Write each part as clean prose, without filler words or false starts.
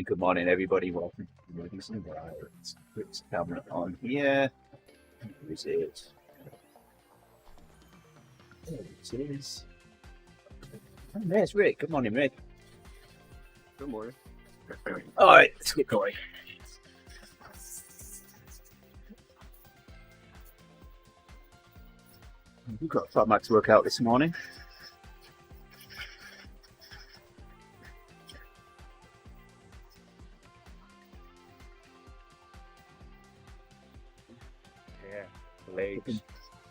good morning, everybody. Welcome to Multistreaming. Let's put this camera on here. Where is it? There it is. Oh, there's Rick. Good morning, Rick. Good morning. All right, let's get going. We've got Fat Max workout this morning. Yeah, legs.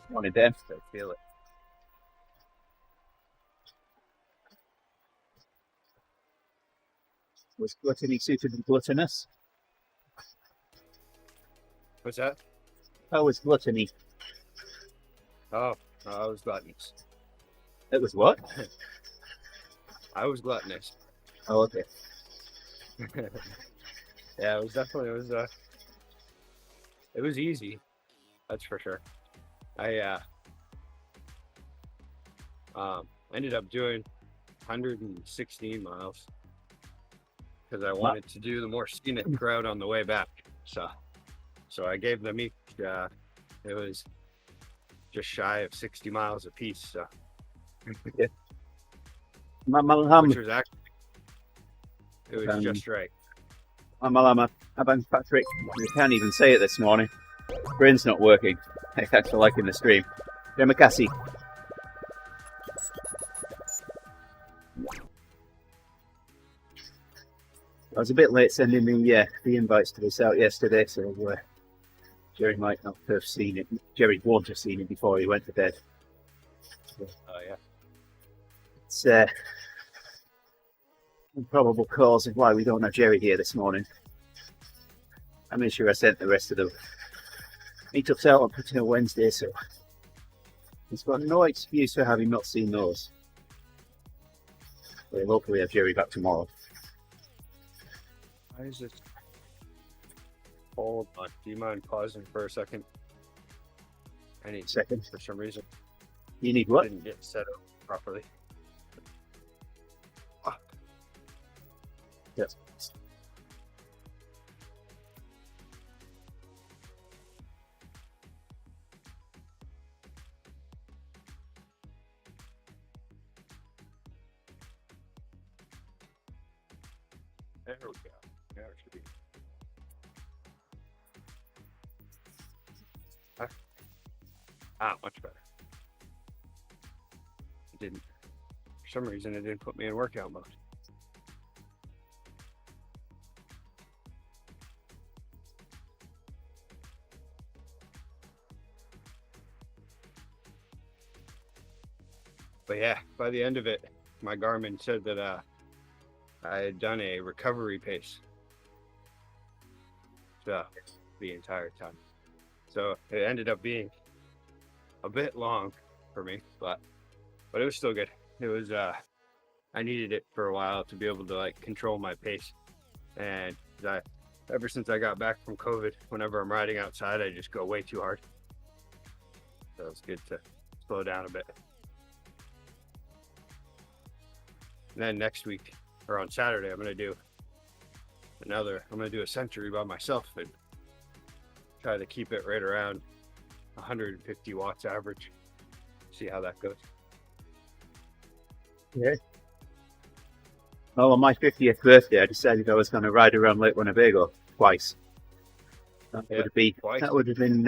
Morning, Dan. I feel it. Was gluttony suited to gluttonous? What's that? How was gluttony? Oh, I was gluttonous. It was what? I was gluttonous. Oh, okay. Yeah, it was definitely it was easy. That's for sure. I ended up doing 116 miles because I wanted to do the more scenic route on the way back. So I gave them each. It was just shy of 60 miles a piece. So Yeah. which was actually it was just right. Malama, Patrick, you can't even say it this morning. Brain's not working. Hey, thanks for liking the stream. Gemma Cassie. I was a bit late sending the invites to this out yesterday, so Jerry might not have seen it. Jerry won't have seen it before he went to bed. So Oh yeah. it's probable cause of why we don't have Jerry here this morning. I made sure I sent the rest of the meetups out on Wednesday, so he's got no excuse for having not seen those. We'll hopefully have Jerry back tomorrow. Why is it? Hold on. Do you mind pausing for a second? I need Second. for some reason. You need what? Didn't get set up properly. Ah. Yes. There we go. There it should be. Much better. It didn't. For some reason, it didn't put me in workout mode. But yeah, by the end of it, my Garmin said that I had done a recovery pace. So the entire time. So it ended up being a bit long for me, but it was still good. It was I needed it for a while to be able to like control my pace. And ever since I got back from COVID, whenever I'm riding outside, I just go way too hard. So it's good to slow down a bit. And then next week, or on Saturday, I'm gonna do a century by myself and try to keep it right around 150 watts average. See how that goes. Yeah. Well, on my 50th birthday, I decided I was going to ride around Lake Winnebago twice. That would have been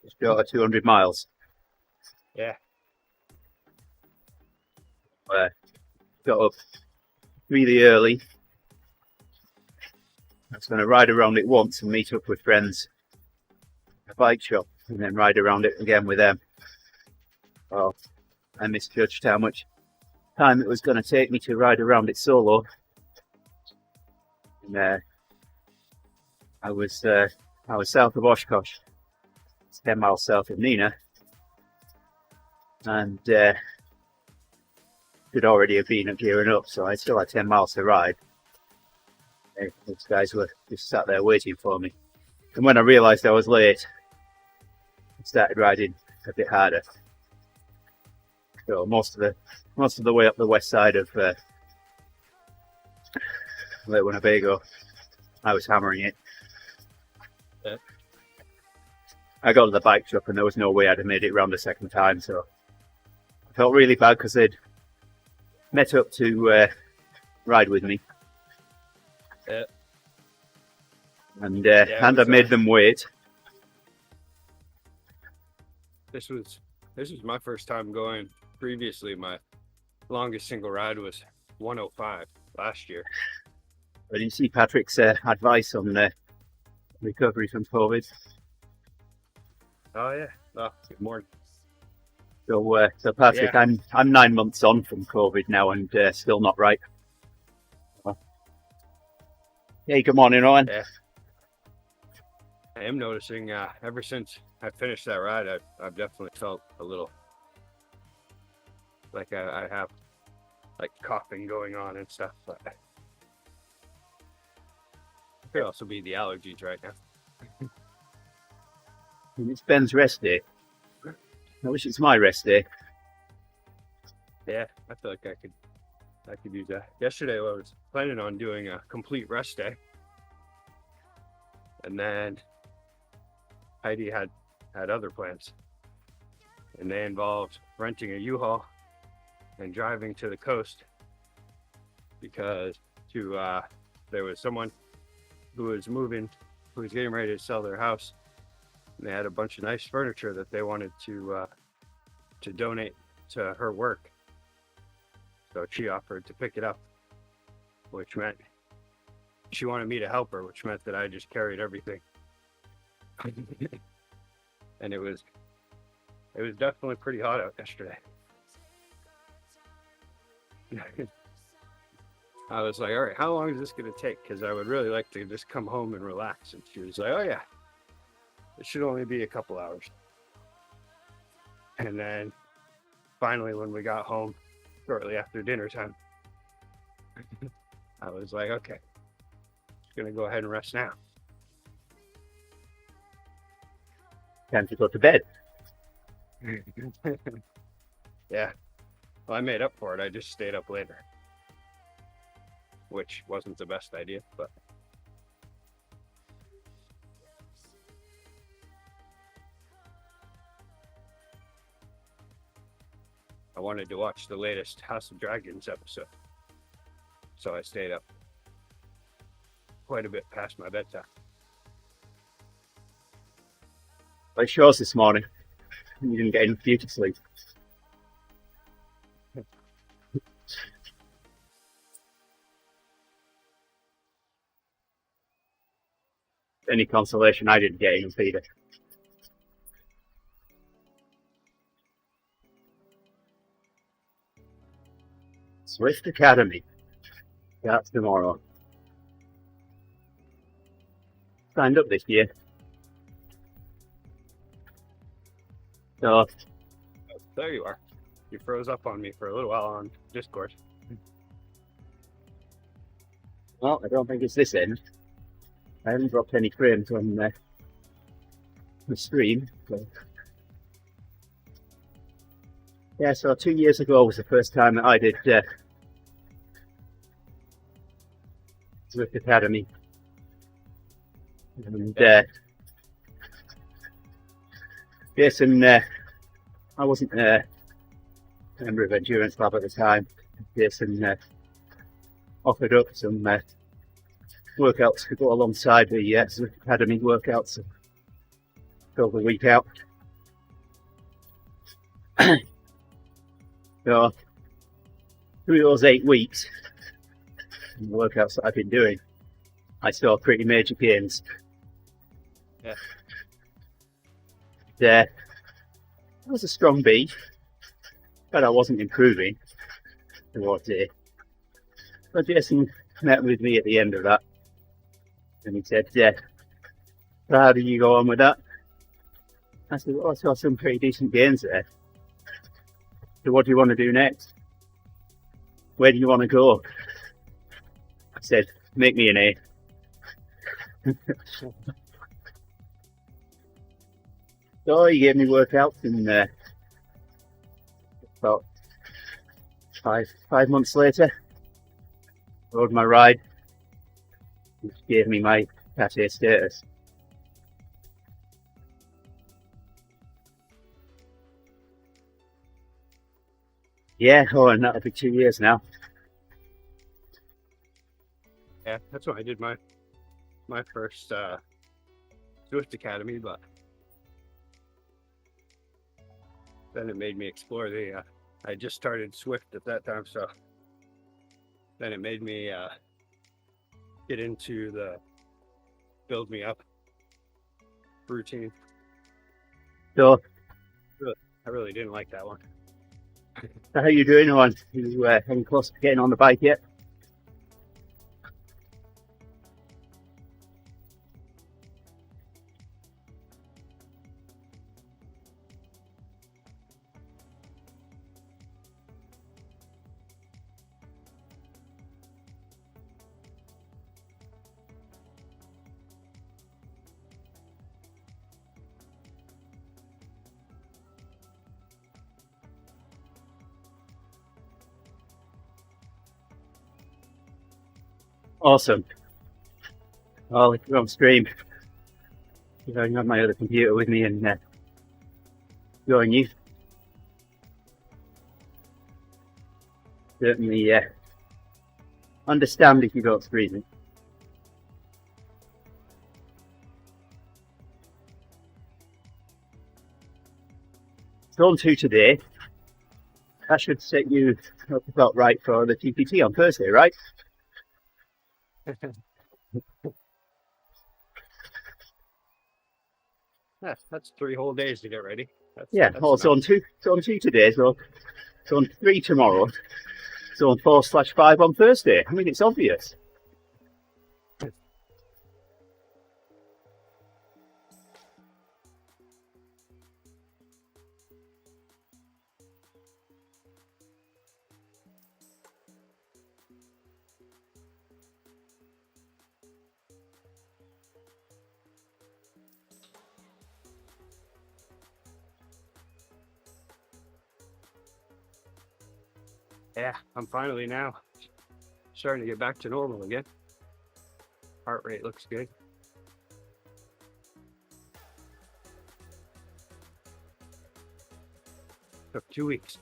just short of 200 miles. Yeah. Got up really early. I was going to ride around it once and meet up with friends at a bike shop and then ride around it again with them. Well, I misjudged how much time it was going to take me to ride around it solo. And I was south of Oshkosh. It's 10 miles south of Neenah. And could already have been gearing up, so I still had 10 miles to ride. Those guys were just sat there waiting for me. And when I realised I was late, I started riding a bit harder. So most of the way up the west side of Late Winnebago. I was hammering it. Yeah. I got to the bike shop and there was no way I'd have made it round the second time, so I felt really bad because they'd met up to ride with me. Yeah. And Yeah, I made them wait. This was my first time going. Previously, my longest single ride was 105 last year. But you see Patrick's advice on recovery from COVID. Oh yeah. Oh, good morning. So Patrick, Yeah. I'm 9 months on from COVID now and still not right. Hey, good morning, Owen. Yeah. I am noticing ever since I finished that ride, I've definitely felt a little like I have like coughing going on and stuff. But it could also be the allergies right now. It's Ben's rest day. I wish it's my rest day. Yeah, I feel like I could use that. Yesterday I was planning on doing a complete rest day. And then Heidi had other plans. And they involved renting a U-Haul and driving to the coast because there was someone who was getting ready to sell their house. And they had a bunch of nice furniture that they wanted to donate to her work. So she offered to pick it up, which meant she wanted me to help her, which meant that I just carried everything. And it was definitely pretty hot out yesterday. I was like, all right, how long is this going to take? Because I would really like to just come home and relax. And she was like, oh yeah, it should only be a couple hours. And then finally, when we got home shortly after dinner time, I was like, okay, just going to go ahead and rest now. Time to go to bed. Yeah. Well, I made up for it. I just stayed up later, which wasn't the best idea, but I wanted to watch the latest House of Dragons episode, so I stayed up quite a bit past my bedtime. Like shows this morning. You didn't get enough beauty sleep. Any consolation, I didn't get enough either. Swift Academy. That's tomorrow. Signed up this year. So, There you are. You froze up on me for a little while on Discord. well, I don't think it's this end. I haven't dropped any frames on the stream. So. Yeah, so 2 years ago was the first time that I did Swift Academy. And Jason, I wasn't a member of Endurance Lab at the time. Jason offered up some workouts to go alongside the Swift Academy workouts and fill the week out. So, through those 8 weeks, and the workouts that I've been doing, I saw pretty major gains. Yeah. It was a strong B, but I wasn't improving towards it. So Jason met with me at the end of that, and he said, so how did you go on with that? I said, well, I saw some pretty decent gains there. So what do you want to do next? Where do you want to go? I said, make me an A. So he gave me workouts, and about five months later, rode my ride which gave me my cafe status. Yeah, and that'll be 2 years now. Yeah, that's when I did my first Swift Academy, but then it made me explore the I just started Swift at that time, so then it made me get into the build me up routine. So, I really didn't like that one. how are you doing, Owen? Are you getting close to getting on the bike yet? Awesome. Well, if you're on stream, I don't have my other computer with me and join you. Certainly understand if you don't stream. Zone 2 today. That should set you up about right for the TPT on Thursday, right? Yeah, that's 3 whole days to get ready. That's zone 2 today, so zone 3 tomorrow, zone 4/5 on Thursday. I mean, it's obvious. Yeah, I'm finally now starting to get back to normal again. Heart rate looks good. Took 2 weeks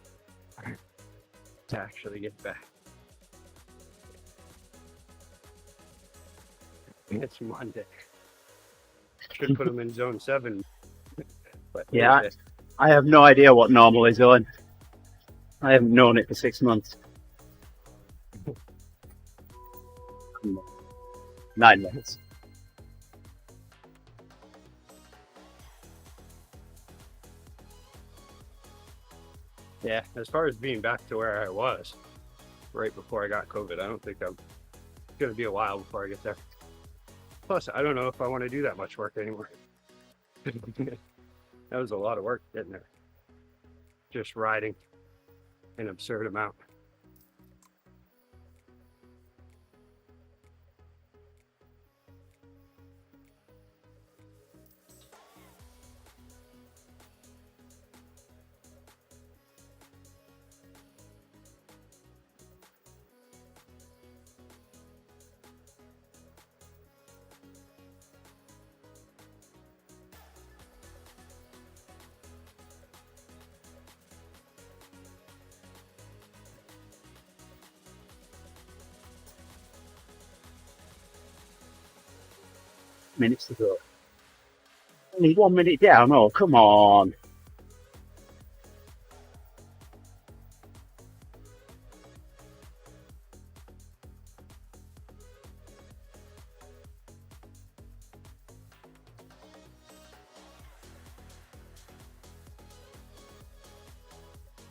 to actually get back. It's Monday. Should put them in zone 7. But yeah, I have no idea what normal is, Owen. I haven't known it for 6 months. 9 months. Yeah, as far as being back to where I was right before I got COVID, I don't think I'm going to be a while before I get there. Plus, I don't know if I want to do that much work anymore. That was a lot of work getting there. Just riding an absurd amount. Minutes to go. Only 1 minute down. Oh, come on.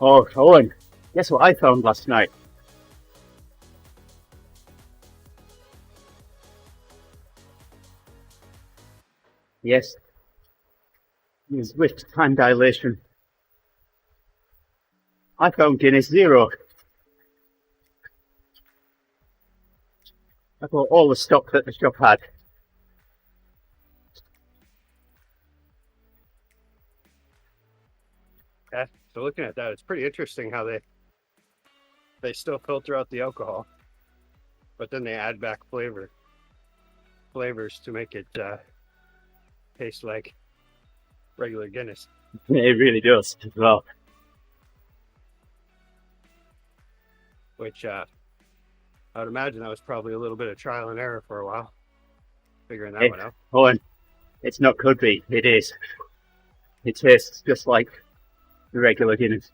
Oh, Owen, guess what I found last night? Yes, it's with time dilation. I found Guinness Zero. I bought all the stock that the shop had. Yeah, so looking at that, it's pretty interesting how they still filter out the alcohol, but then they add back flavor. flavors to make it taste like regular Guinness. It really does as well. Which I would imagine that was probably a little bit of trial and error for a while, figuring that one out. Oh, and it's not could be. It is. It tastes just like the regular Guinness. It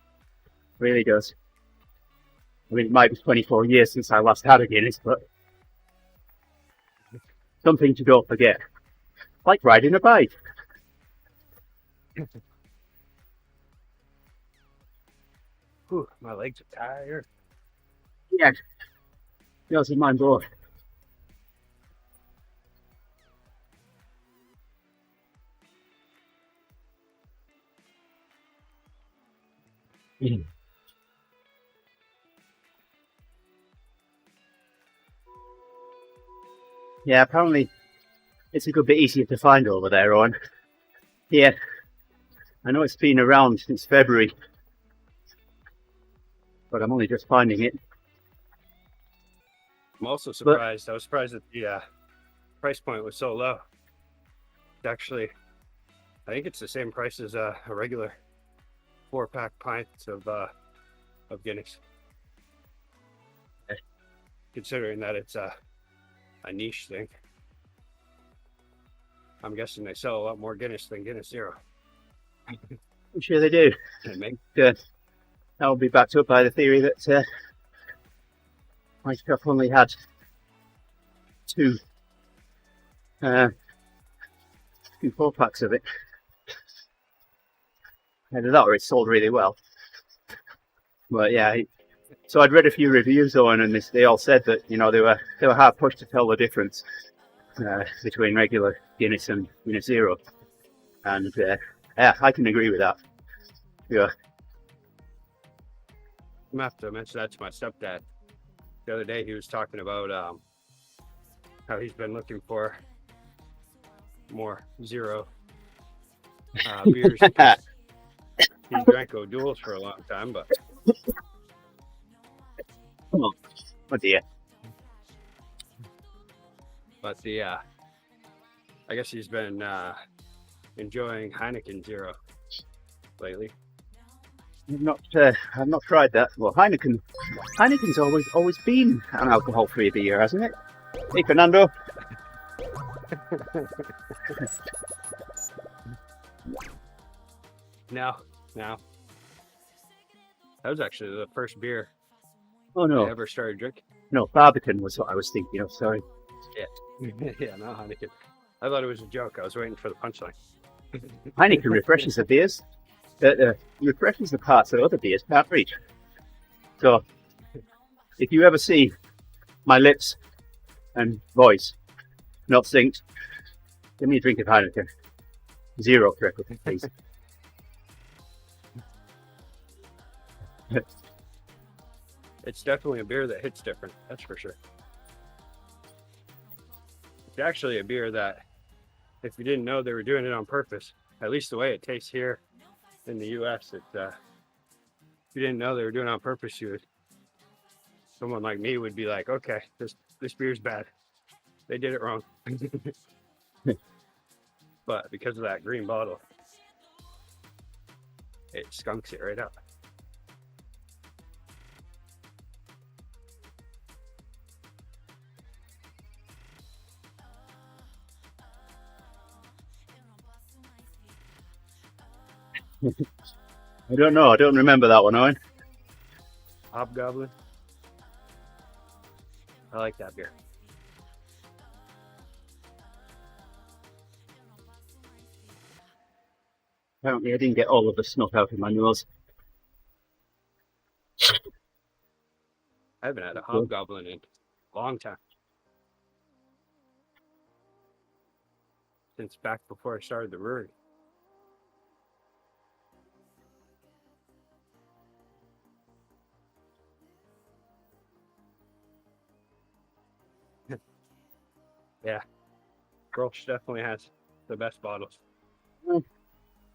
really does. I mean, it might be 24 years since I last had a Guinness, but something to don't forget. Like riding a bike. Whew, my legs are tired. Yeah. Yours and mine both. Yeah, apparently it's a good bit easier to find over there, Owen. Yeah, I know it's been around since February, but I'm only just finding it. I'm also surprised. I was surprised that the price point was so low. It's actually, I think it's the same price as a regular 4-pack pints of Guinness. Considering that it's a niche thing. I'm guessing they sell a lot more Guinness than Guinness Zero. I'm sure they do. That'll be backed up by the theory that my stuff only had two 4-packs of it. Either that or it sold really well. But yeah, so I'd read a few reviews on, and they all said that, you know, they were hard pushed to tell the difference between regular Guinness and Guinness Zero, and yeah, I can agree with that. Yeah. I'm gonna have to mention that to my stepdad. The other day he was talking about how he's been looking for more zero beers. He drank O'Doul's for a long time, but oh dear. But I guess he's been enjoying Heineken Zero lately. I've not tried that. Well, Heineken's always been an alcohol-free beer, hasn't it? Hey, Fernando. No. That was actually the first beer Oh no, I ever started drinking. no, Barbican was what I was thinking of. Sorry. Yeah, not Heineken. I thought it was a joke. I was waiting for the punchline. Heineken refreshes the beers. Refreshes the parts that other beers can't reach. So, if you ever see my lips and voice not synced, give me a drink of Heineken. Zero, preferably, please. It's definitely a beer that hits different. That's for sure. It's actually a beer that, if you didn't know they were doing it on purpose, at least the way it tastes here in the U.S., if you didn't know they were doing it on purpose, someone like me would be like, okay, this beer's bad. They did it wrong. But because of that green bottle, it skunks it right up. I don't know. I don't remember that one, Owen. Hobgoblin. I like that beer. Apparently, I didn't get all of the snuff out of my nose. I haven't had a Hobgoblin in a long time. Since back before I started the brewery. Yeah, Grolsch definitely has the best bottles. Well,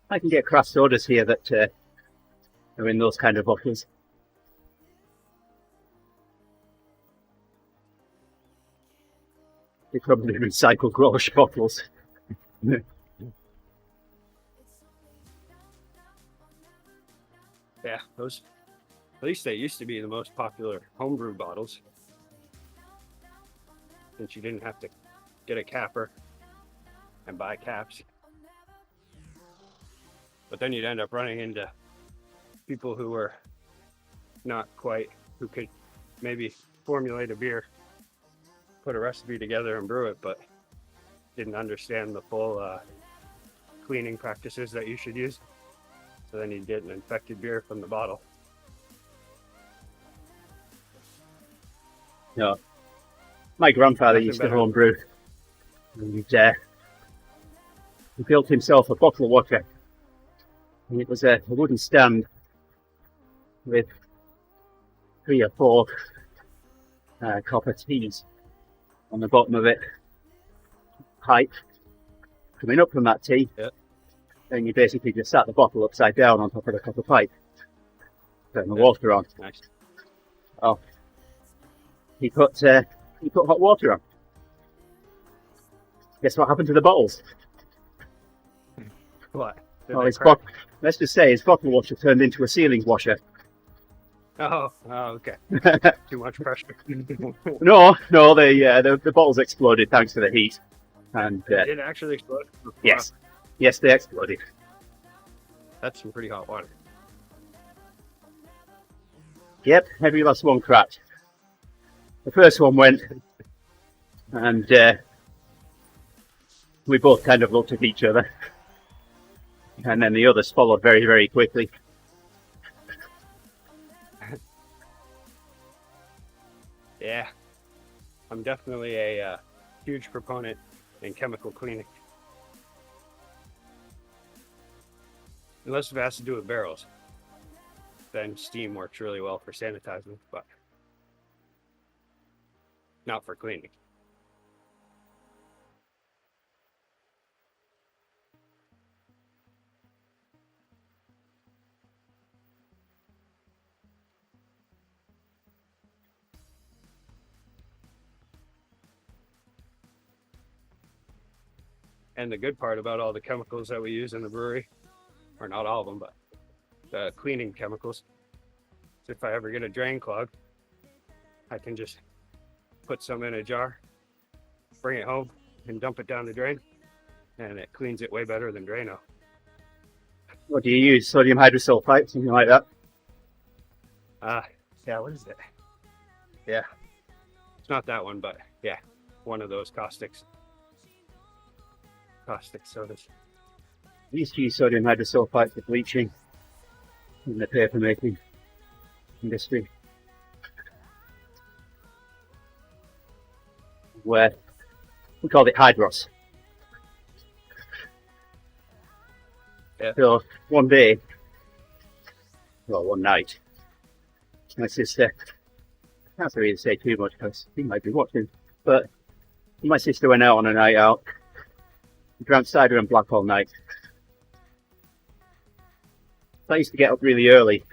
I can get craft sodas here that are in those kind of bottles. They probably recycle Grolsch bottles. Yeah, those, at least they used to be the most popular homebrew bottles. Since you didn't have to get a capper and buy caps. But then you'd end up running into people who were not quite, who could maybe formulate a beer, put a recipe together and brew it, but didn't understand the full cleaning practices that you should use. So then you get an infected beer from the bottle. No. My grandfather Nothing used to better. homebrew. And he built himself a bottle of water. And it was a wooden stand with 3 or 4 copper tees on the bottom of it. Pipe coming up from that tee. Yep. Then you basically just sat the bottle upside down on top of the copper pipe. Turn the water on. Nice. Oh, he put hot water on. Guess what happened to the bottles? What? Did Oh, they his crack? let's just say his bottle washer turned into a ceiling washer. Oh, okay. Too much pressure. No, the bottles exploded thanks to the heat. And Did it actually explode? yes, they exploded. That's some pretty hot water. Yep, every last one cracked. The first one went, and we both kind of looked at each other. And then the others followed very, very quickly. Yeah, I'm definitely a huge proponent in chemical cleaning. Unless it has to do with barrels. Then steam works really well for sanitizing, but not for cleaning. And the good part about all the chemicals that we use in the brewery, or not all of them, but the cleaning chemicals, is if I ever get a drain clog, I can just put some in a jar, bring it home, and dump it down the drain, and it cleans it way better than Drano. What do you use? Sodium hydrosulfite, something like that? Yeah, what is it? Yeah, it's not that one, but yeah, one of those caustic sodas. I used to use sodium hydrosulfite for bleaching in the paper making industry, where we called it hydros. Yeah. So one night, my sister, I can't really say too much because he might be watching, but my sister went out on a night out, drank cider and black all night. I used to get up really early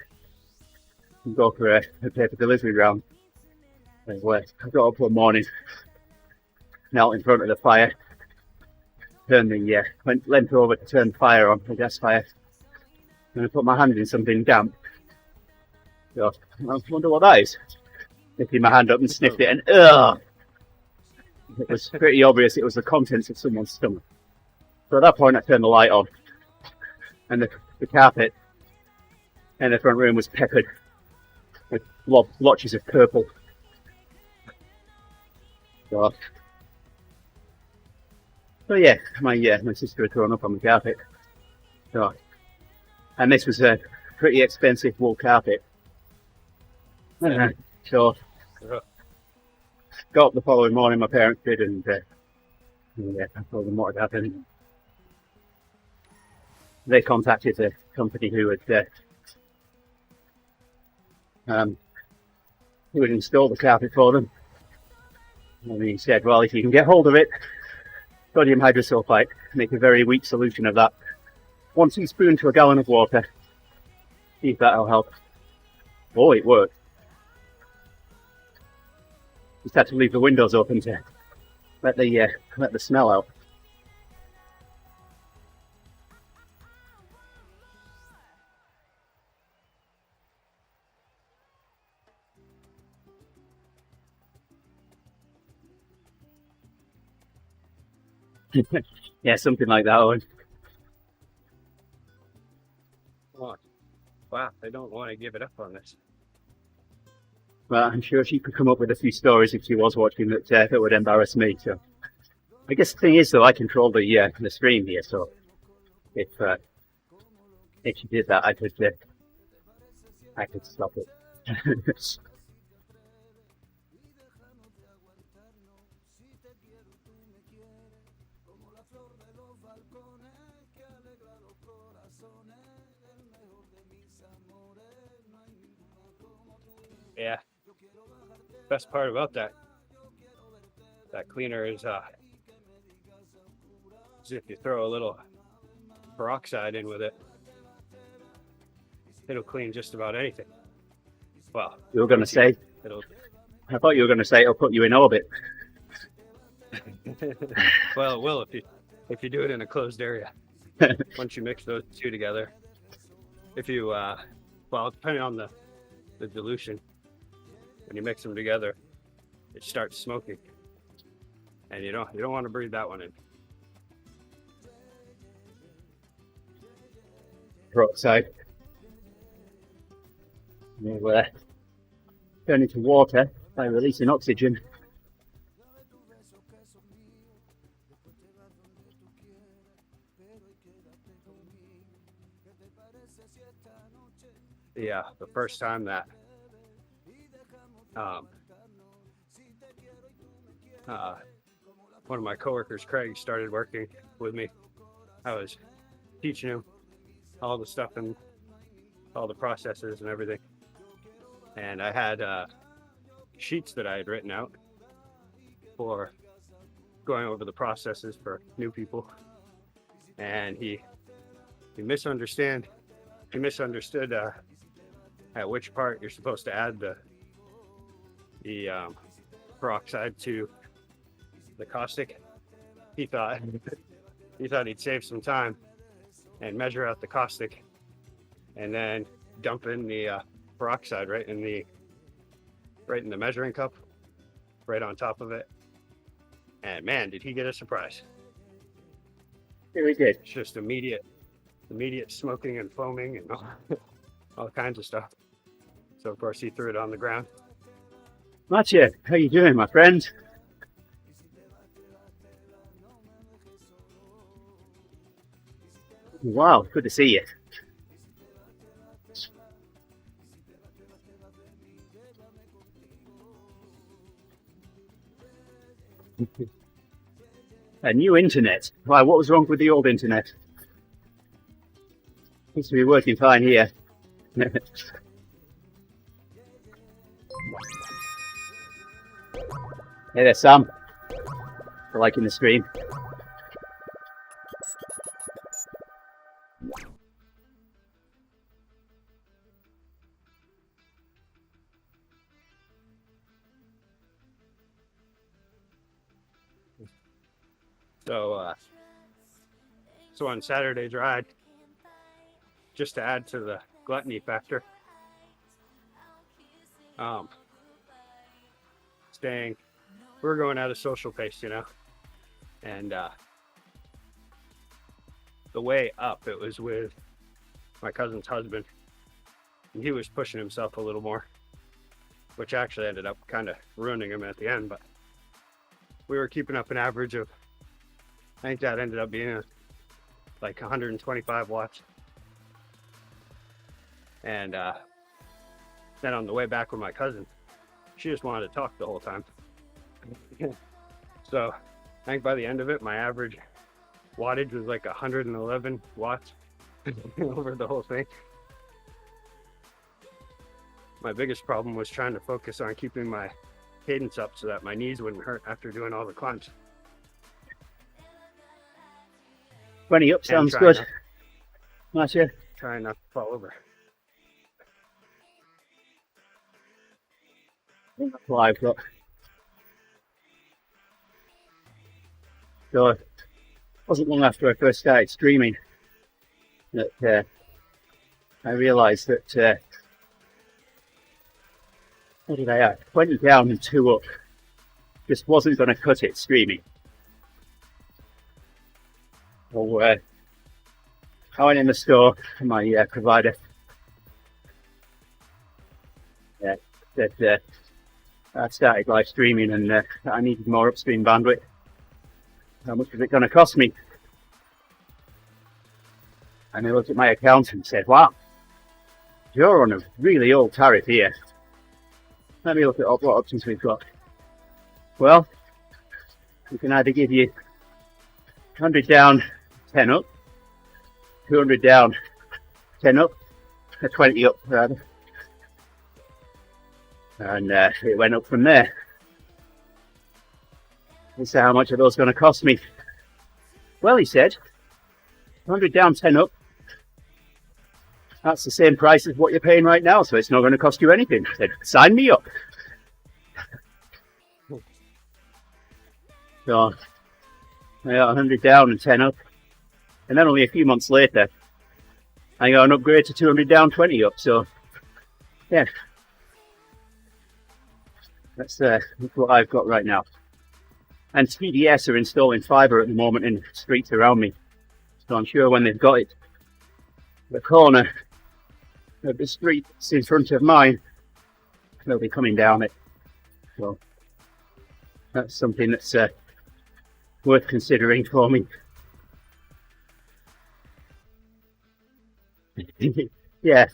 and go for a paper delivery round. Anyway, I got up one morning, knelt in front of the fire, leant over to turn the fire on, the gas fire, and I put my hand in something damp. So, I wonder what that is. Lifted my hand up and sniffed it, and ugh! It was pretty obvious it was the contents of someone's stomach. So at that point I turned the light on, and the carpet in the front room was peppered with blotches of purple. So yeah, my sister had thrown up on the carpet. So, and this was a pretty expensive wool carpet. So got up the following morning, my parents did, and I told them what had happened. They contacted the company who had installed the carpet for them. And he said, well, if you can get hold of it, sodium hydrosulfite, make a very weak solution of that. 1 teaspoon to a gallon of water. See if that'll help. Oh, it worked. Just had to leave the windows open to let the smell out. Yeah, something like that one. Oh, wow, I don't want to give it up on this. Well, I'm sure she could come up with a few stories if she was watching that would embarrass me. So I guess the thing is, though, I control the stream here, so if she did that, I could stop it. Yeah. Best part about that cleaner is if you throw a little peroxide in with it, it'll clean just about anything. Well, You were going to say? I thought you were going to say it'll put you in orbit. Well, it will if you do it in a closed area. Once you mix those two together, if you well, depending on the dilution, when you mix them together, it starts smoking, and you don't want to breathe that one in. Peroxide. We'll turn into water by releasing oxygen. Yeah, the first time that one of my coworkers, Craig, started working with me, I was teaching him all the stuff and all the processes and everything. And I had sheets that I had written out for going over the processes for new people. And he misunderstood at which part you're supposed to add the peroxide to the caustic. He thought he'd save some time and measure out the caustic and then dump in the peroxide right in the measuring cup, right on top of it. And man, did he get a surprise. Here we did. It's just immediate smoking and foaming and all kinds of stuff. So of course he threw it on the ground. Matthew, how you doing, my friend? Wow, good to see you. A new internet. Why, what was wrong with the old internet? Seems to be working fine here. Hey there, Sam. For liking the stream. So on Saturday's ride, just to add to the gluttony factor, we're going at a social pace, and the way up, it was with my cousin's husband, and he was pushing himself a little more, which actually ended up kind of ruining him at the end. But we were keeping up an average of, I think that ended up being like 125 watts. And then on the way back with my cousin, she just wanted to talk the whole time. So I think by the end of it, my average wattage was like 111 watts over the whole thing. My biggest problem was trying to focus on keeping my cadence up so that my knees wouldn't hurt after doing all the climbs. 20 up sounds good. Matthew. Trying not to fall over. Live, look. So it wasn't long after I first started streaming that I realised that what did I have? 20 down and 2 up. Just wasn't going to cut it streaming. So I went in the store, and my provider said I started live streaming and I needed more upstream bandwidth. How much was it going to cost me? And I looked at my account and said, wow, you're on a really old tariff here. Let me look at what options we've got. Well, we can either give you 100 down, 10 up, 200 down, 10 up, 20 up rather. And it went up from there. He said, how much are those going to cost me? Well, he said, 100 down, 10 up. That's the same price as what you're paying right now, so it's not going to cost you anything. I said, sign me up. So, I got 100 down and 10 up. And then only a few months later, I got an upgrade to 200 down, 20 up. So, yeah. That's what I've got right now. And TDS are installing fibre at the moment in streets around me. So I'm sure when they've got it, the corner of the street that's in front of mine, they'll be coming down it. So that's something that's worth considering for me. Yeah.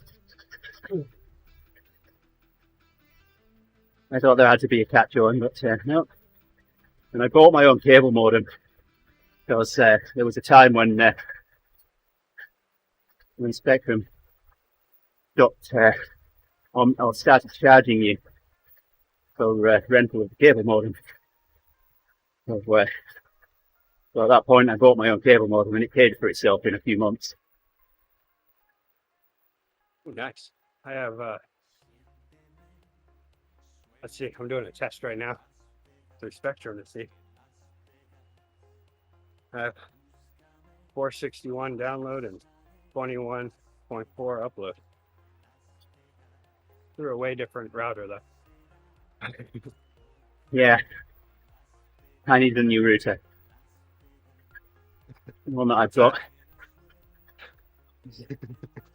I thought there had to be a catch on, but no. And I bought my own cable modem because there was a time when Spectrum stopped or started charging you for rental of the cable modem. So at that point, I bought my own cable modem, and it paid for itself in a few months. Oh, nice. I have. Let's see. I'm doing a test right now through Spectrum to see. I have 461 download and 21.4 upload through a way different router though. Yeah, I need a new router. The one that I've got.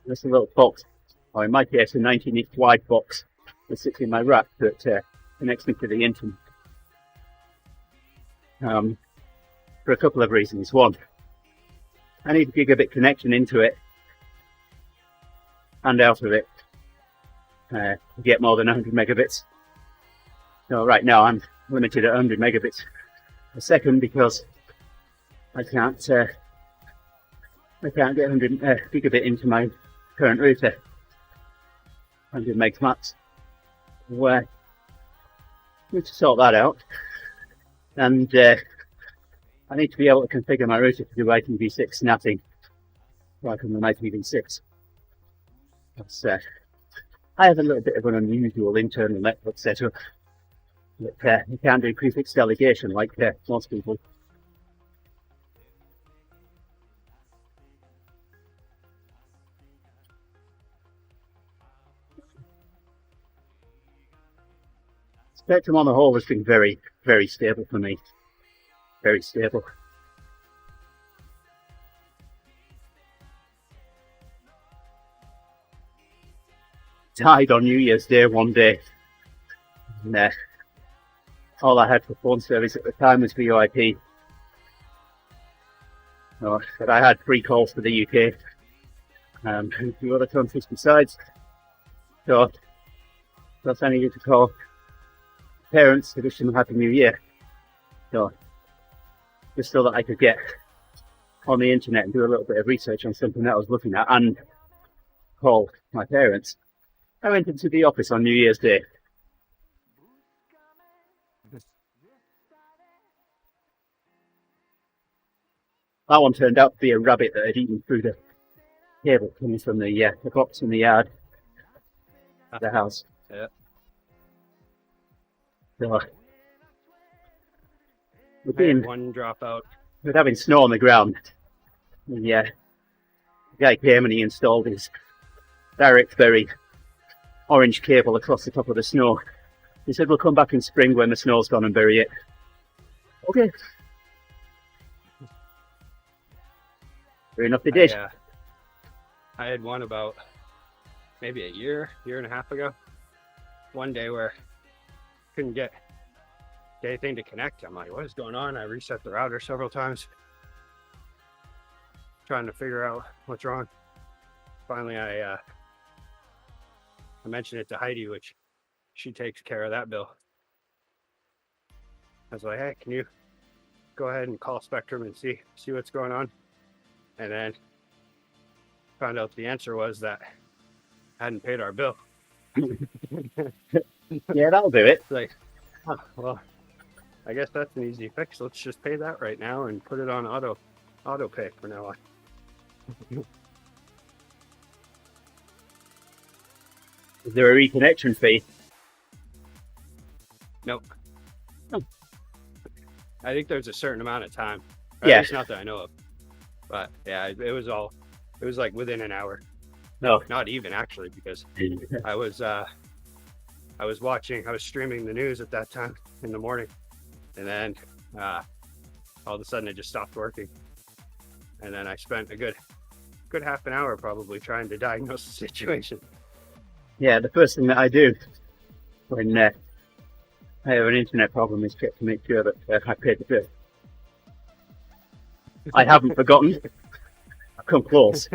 Just a little box, or in my case, a 19-inch wide box that sits in my rack that connects me to the internet. For a couple of reasons. One, I need a gigabit connection into it and out of it to get more than 100 megabits. So right now I'm limited at 100 megabits a second because I can't get 100 gigabit into my current router. 100 megs max. Where we need to sort that out, and I need to be able to configure my router to do IPv6 snapping rather than IPv6. That's, I have a little bit of an unusual internal network setup. But you can't do prefix delegation like most people. Spectrum on the whole has been very, very stable for me. Very stable. Died on New Year's Day one day. And, all I had for phone service at the time was VoIP. But I had free calls for the UK and a few other countries besides. So that's I needed to call parents to wish them a happy new year. So just so that I could get on the internet and do a little bit of research on something that I was looking at and call my parents. I went into the office on New Year's Day. That one turned out to be a rabbit that had eaten through the cable coming from the box in the yard of the house. Yeah. So, I had one drop out we were having snow on the ground. And yeah, the guy came and he installed his direct ferry orange cable across the top of the snow. He said, we'll come back in spring when the snow's gone and bury it. Okay. Fair enough, they did. I had one about maybe a year and a half ago. One day where couldn't get anything to connect. I'm like, what is going on? I reset the router several times, trying to figure out what's wrong. Finally, I mentioned it to Heidi, which she takes care of that bill. I was like, hey, can you go ahead and call Spectrum and see what's going on? And then found out the answer was that I hadn't paid our bill. Yeah, that'll do it. It's like, oh, well, I guess that's an easy fix. Let's just pay that right now and put it on auto pay for now on. Is there a reconnection fee? Nope. Oh. I think there's a certain amount of time. Yeah. It's not that I know of. But yeah, it was like within an hour. No. Not even actually, because I was streaming the news at that time in the morning, and then all of a sudden it just stopped working. And then I spent a good half an hour probably trying to diagnose the situation. Yeah, the first thing that I do when I have an internet problem is check to make sure that I paid the bill. I haven't forgotten. I've come close.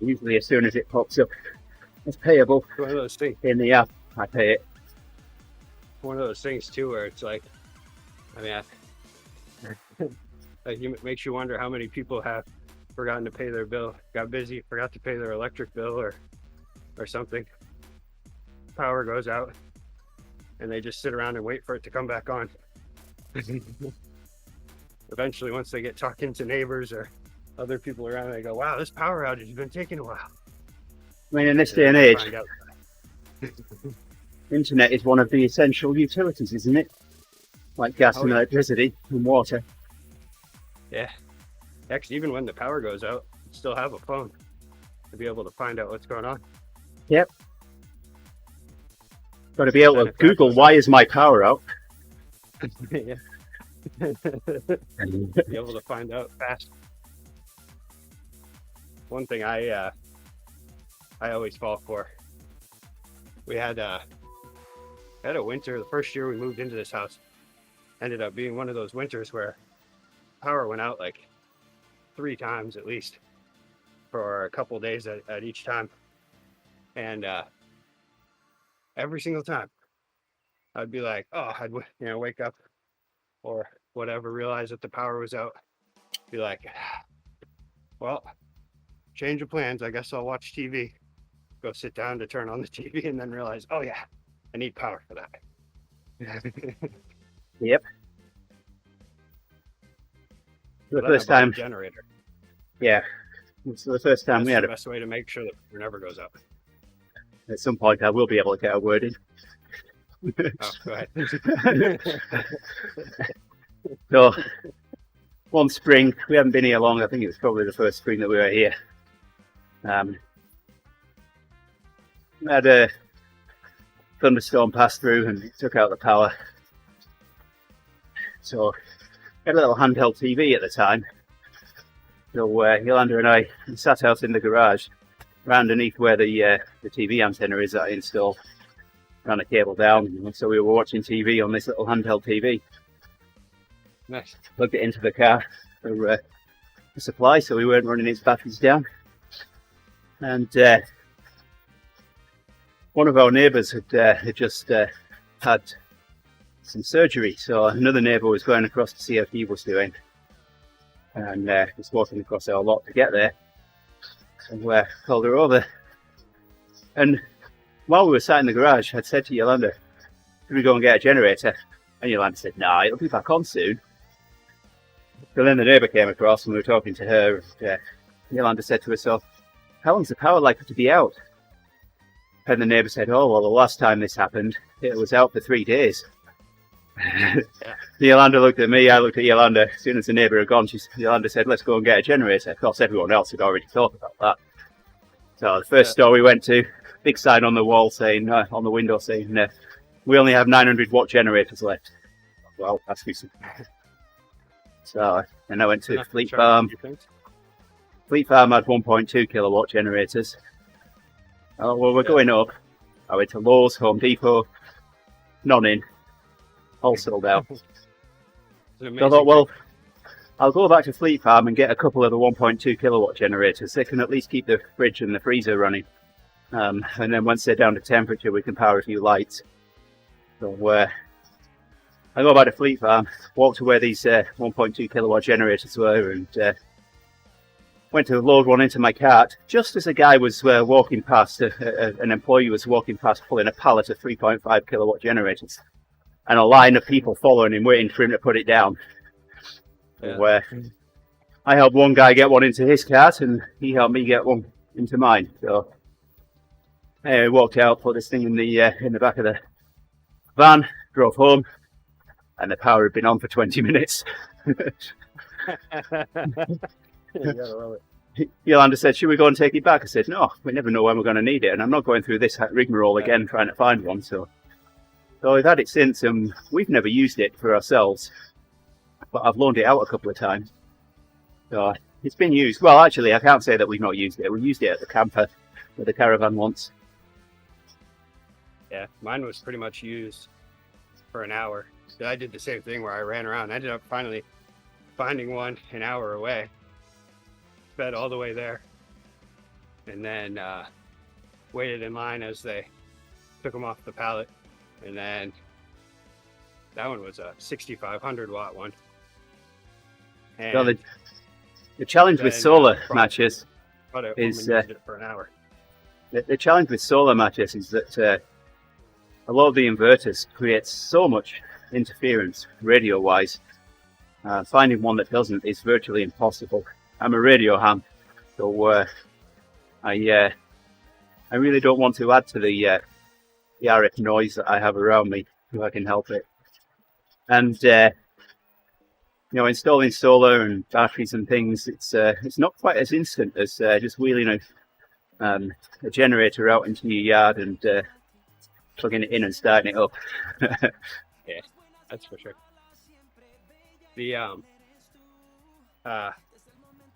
Usually as soon as it pops up as payable One of those things. in the app, I pay it. One of those things too, where it's like, I mean, like it makes you wonder how many people have forgotten to pay their bill, got busy, forgot to pay their electric bill or something. Power goes out, and they just sit around and wait for it to come back on. Eventually, once they get talking to neighbors or other people around, they go, wow, this power outage has been taking a while. I mean, in this day and age, internet is one of the essential utilities, isn't it? Like gas and electricity and water. Yeah. Actually, even when the power goes out, you still have a phone to be able to find out what's going on. Yep. Got to be able to Google, why is my power out? Yeah. Be able to find out fast. One thing I always fall for. We had a winter. The first year we moved into this house ended up being one of those winters where power went out like 3 times at least for a couple days at each time, and every single time I'd be like, oh, I'd wake up or whatever, realize that the power was out, be like, well, change of plans, I guess I'll watch TV, go sit down to turn on the TV, and then realize, oh yeah, I need power for that. Yep. The first time generator. Yeah. So the first time That's we had the best way to make sure that it never goes out. At some point I will be able to get a word in. Oh, go ahead. So one spring, we haven't been here long, I think it was probably the first spring that we were here. We had a thunderstorm pass through and it took out the power. So we had a little handheld TV at the time. So Yolanda and I sat out in the garage, right underneath where the TV antenna is that I installed. Ran a cable down, so we were watching TV on this little handheld TV. Nice. Plugged it into the car for the supply, so we weren't running its batteries down. And one of our neighbours had just had some surgery, so another neighbour was going across to see how he was doing, and was walking across our lot to get there. So called her over, and while we were sat in the garage, I'd said to Yolanda, "Can we go and get a generator?" And Yolanda said, "Nah, it'll be back on soon." So then the neighbour came across and we were talking to her. And, Yolanda said to herself, "How long's the power likely to be out?" And the neighbour said, "Oh, well, the last time this happened, it was out for 3 days." Yolanda looked at me, I looked at Yolanda. As soon as the neighbour had gone, Yolanda said, "Let's go and get a generator." Of course, everyone else had already talked about that. So the first store we went to, big sign on the wall saying, on the window saying, "We only have 900-watt generators left." Well, that's decent. So, and I went to Fleet Farm. Fleet Farm had 1.2 kilowatt generators. Oh, well, we're going up. I went to Lowe's, Home Depot, none in, all sold out. So I thought, well, I'll go back to Fleet Farm and get a couple of the 1.2 kilowatt generators. They can at least keep the fridge and the freezer running. And then once they're down to temperature, we can power a few lights. So I go back to Fleet Farm, walked to where these 1.2 kilowatt generators were, and went to load one into my cart just as a guy was walking past, an employee was walking past pulling a pallet of 3.5 kilowatt generators, and a line of people following him waiting for him to put it down. Where I helped one guy get one into his cart and he helped me get one into mine. So I walked out, put this thing in the back of the van, drove home, and the power had been on for 20 minutes. Yolanda said, "Should we go and take it back?" I said, "No, we never know when we're going to need it, and I'm not going through this rigmarole again trying to find one." So we've had it since, and we've never used it for ourselves, but I've loaned it out a couple of times. So it's been used. Well, actually, I can't say that we've not used it. We used it at the camper with the caravan once. Yeah, mine was pretty much used for an hour. I did the same thing where I ran around. I ended up finally finding one an hour away. Sped all the way there, and then waited in line as they took them off the pallet. And then that one was a 6,500 watt one. And so the challenge with solar matches is it for an hour. The challenge with solar matches is that a lot of the inverters create so much interference radio wise. Finding one that doesn't is virtually impossible. I'm a radio ham, so I really don't want to add to the RF noise that I have around me if I can help it. And installing solar and batteries and things, it's not quite as instant as just wheeling a generator out into your yard and plugging it in and starting it up. Yeah, that's for sure.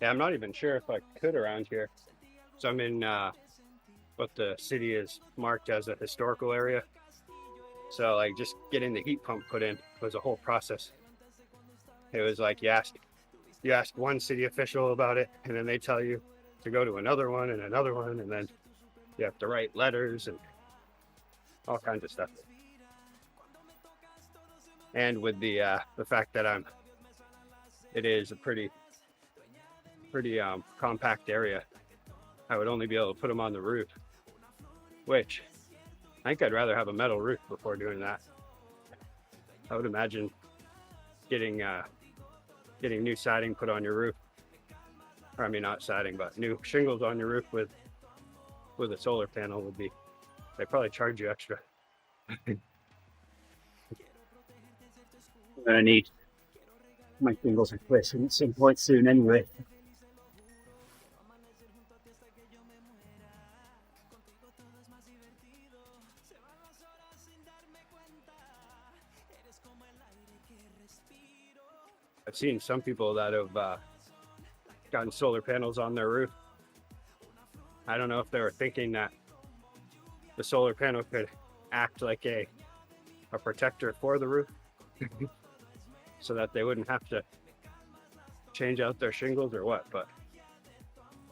I'm not even sure if I could around here. So I'm in what the city is marked as a historical area. So like just getting the heat pump put in was a whole process. It was like you ask one city official about it, and then they tell you to go to another one, and then you have to write letters and all kinds of stuff. And with the fact that it is a pretty compact area, I would only be able to put them on the roof, which I think I'd rather have a metal roof before doing that. I would imagine getting new siding put on your roof, or I mean not siding, but new shingles on your roof with a solar panel would be, they'd probably charge you extra. I'm gonna need my shingles replacing at some point soon anyway. I've seen some people that have gotten solar panels on their roof. I don't know if they were thinking that the solar panel could act like a protector for the roof so that they wouldn't have to change out their shingles or what, but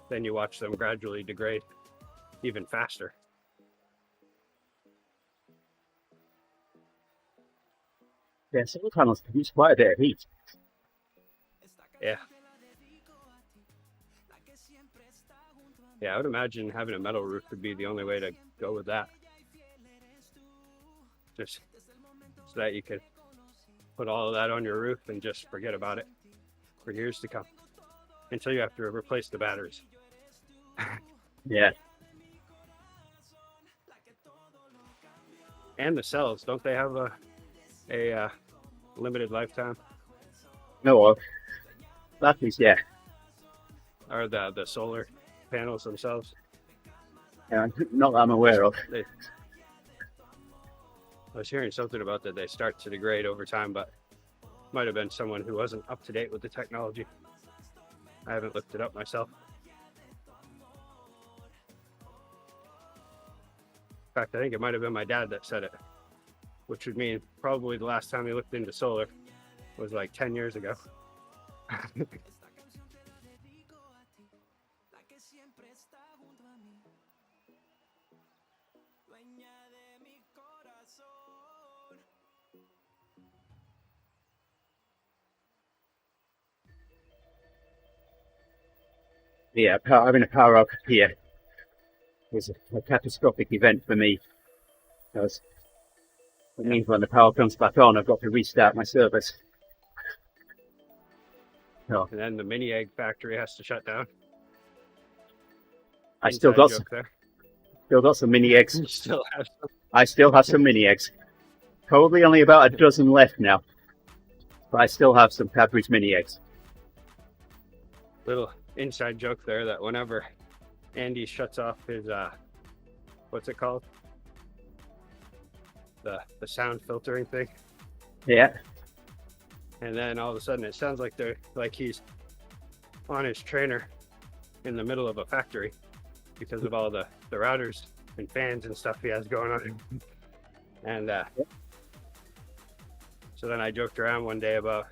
then you watch them gradually degrade even faster. Yeah, solar panels produce quite a bit of heat. Yeah. Yeah, I would imagine having a metal roof would be the only way to go with that. Just so that you could put all of that on your roof and just forget about it for years to come until you have to replace the batteries. Yeah. And the cells, don't they have a limited lifetime? No, batteries, yeah. Or the solar panels themselves? Yeah, not that I'm aware of. I was hearing something about that they start to degrade over time, but might have been someone who wasn't up to date with the technology. I haven't looked it up myself. In fact, I think it might have been my dad that said it, which would mean probably the last time he looked into solar was like 10 years ago. Yeah, having a power out here was a catastrophic event for me. Because it means when the power comes back on, I've got to restart my servers. So And then the mini egg factory has to shut down. I still got some mini eggs. You still have some. I still have some mini eggs. Probably only about a dozen left now, but I still have some Cadbury's mini eggs. Little inside joke there that whenever Andy shuts off his what's it called? The sound filtering thing. Yeah. And then all of a sudden it sounds like he's on his trainer in the middle of a factory because of all the routers and fans and stuff he has going on. And so then I joked around one day about,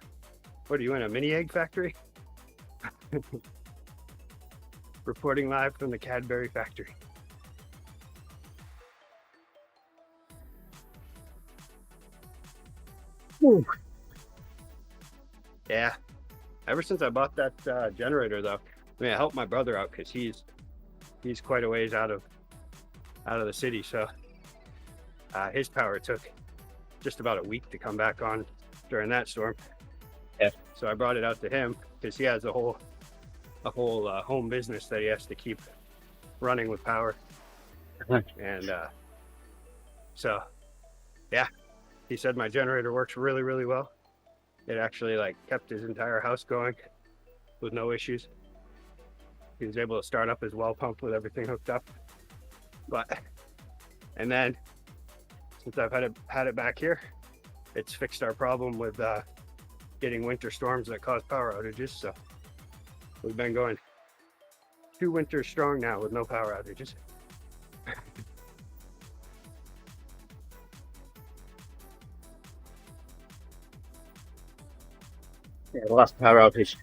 what are you in, a mini egg factory? Reporting live from the Cadbury factory. Ooh. Yeah. Ever since I bought that generator, though, I mean, it helped my brother out because he's quite a ways out of the city. So his power took just about a week to come back on during that storm. Yeah. So I brought it out to him because he has a whole home business that he has to keep running with power. And so, yeah, he said my generator works really, really well. It actually like kept his entire house going with no issues. He was able to start up his well pump with everything hooked up. And then since I've had it back here, it's fixed our problem with getting winter storms that cause power outages. So we've been going 2 winters strong now with no power outages. Yeah, the last power outage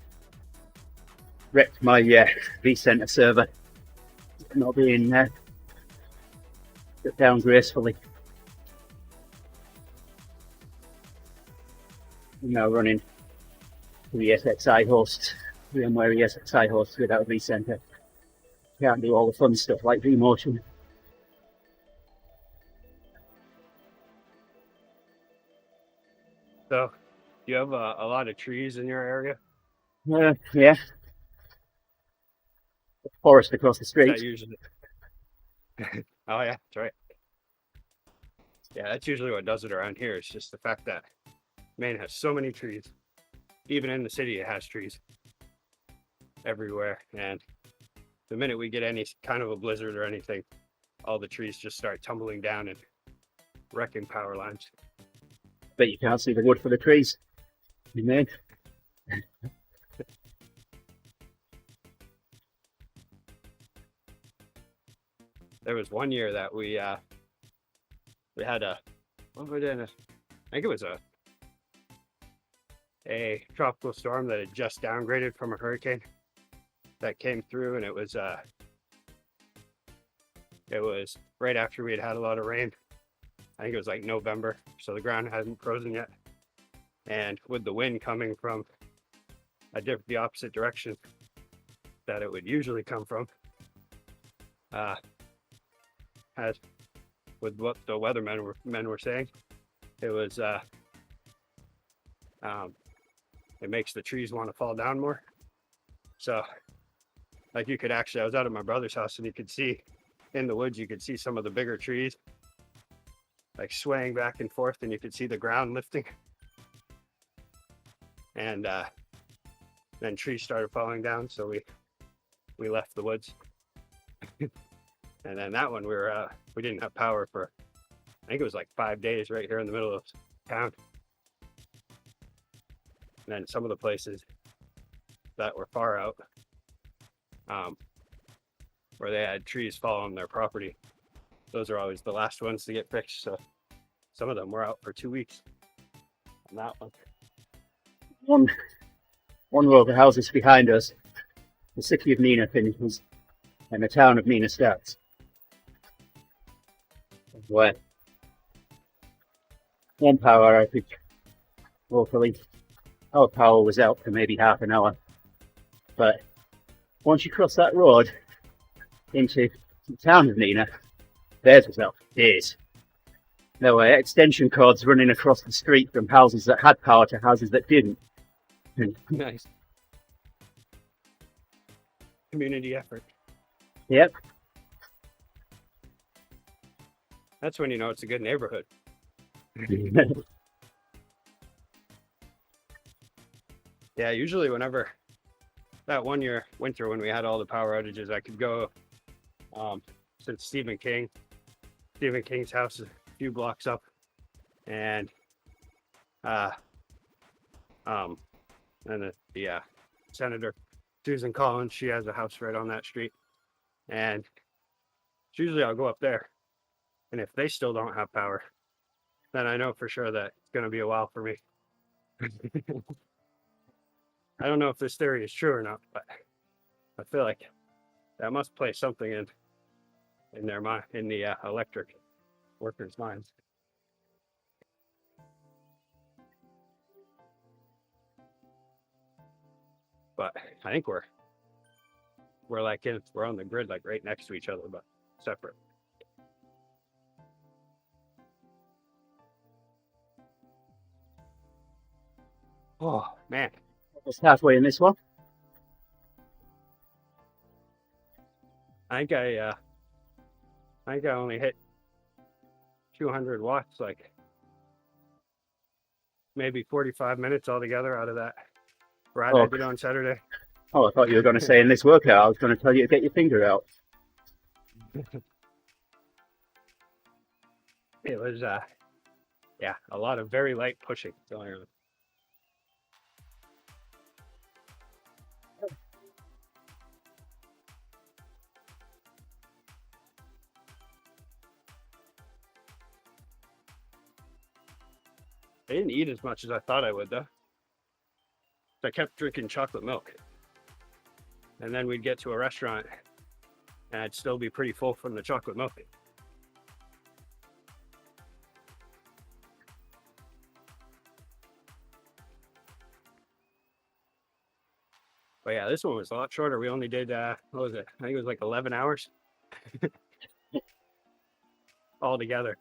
wrecked my vCenter server, not being shut down gracefully. I'm now running the ESXi host, VMware ESXi host without vCenter. Can't do all the fun stuff like vMotion. So you have a lot of trees in your area? Yeah. Forest across the street. That usually... Oh yeah, that's right. Yeah, that's usually what does it around here. It's just the fact that Maine has so many trees. Even in the city, it has trees everywhere. And the minute we get any kind of a blizzard or anything, all the trees just start tumbling down and wrecking power lines. But you can't see the wood for the trees in Maine. There was one year that we had what was it? I think it was a tropical storm that had just downgraded from a hurricane that came through, and it was right after we had a lot of rain. I think it was like November, so the ground hadn't frozen yet, and with the wind coming from the opposite direction that it would usually come from, as with what the weathermen were saying, it was it makes the trees want to fall down more. So like you could actually, I was out at my brother's house and you could see in the woods, you could see some of the bigger trees like swaying back and forth, and you could see the ground lifting. And then trees started falling down, so we left the woods. And then that one we didn't have power for, I think it was like 5 days right here in the middle of town. And then some of the places that were far out, where they had trees fall on their property, those are always the last ones to get fixed. So some of them were out for 2 weeks on that one. One row of houses behind us, the city of Neenah finishes, and the town of Neenah starts. Where one power outage, locally, our power was out for maybe half an hour. But once you cross that road into the town of Neenah, theirs was out for days. There were extension cords running across the street from houses that had power to houses that didn't. Nice. Community effort. Yep. That's when you know it's a good neighborhood. Yeah, usually whenever that one year, winter, when we had all the power outages, I could go, since Stephen King's house is a few blocks up, and the Senator Susan Collins, she has a house right on that street, and usually I'll go up there, and if they still don't have power, then I know for sure that it's going to be a while for me. I don't know if this theory is true or not, but I feel like that must play something in their mind, in the electric workers' minds. But I think we're on the grid, like right next to each other, but separate. Oh man, Just halfway in this one. I think I only hit 200 watts, like maybe 45 minutes altogether out of that ride I did on Saturday. Oh, I thought you were going to say in this workout, I was going to tell you to get your finger out. It was, yeah, a lot of very light pushing going on. I didn't eat as much as I thought I would, though. I kept drinking chocolate milk. And then we'd get to a restaurant and I'd still be pretty full from the chocolate milk. But yeah, this one was a lot shorter. We only did, what was it? I think it was like 11 hours all together.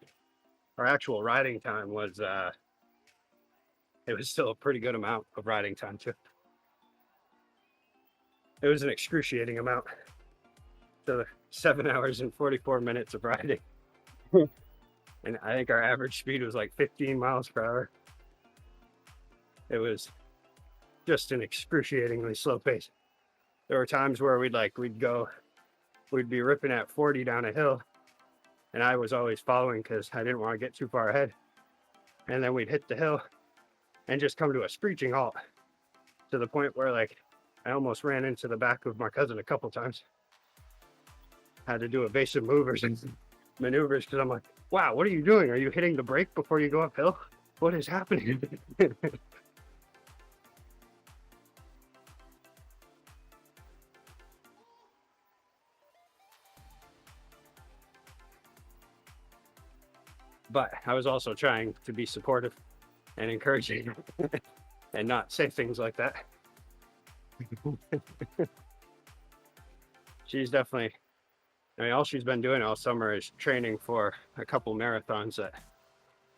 Our actual riding time was, it was still a pretty good amount of riding time too. It was an excruciating amount. So 7 hours and 44 minutes of riding. And I think our average speed was like 15 miles per hour. It was just an excruciatingly slow pace. There were times where we'd be ripping at 40 down a hill, and I was always following because I didn't want to get too far ahead. And then we'd hit the hill and just come to a screeching halt, to the point where like I almost ran into the back of my cousin a couple times. Had to do evasive maneuvers because I'm like, wow, what are you doing? Are you hitting the brake before you go uphill? What is happening? But I was also trying to be supportive and encouraging and not say things like that. She's definitely, I mean, all she's been doing all summer is training for a couple marathons that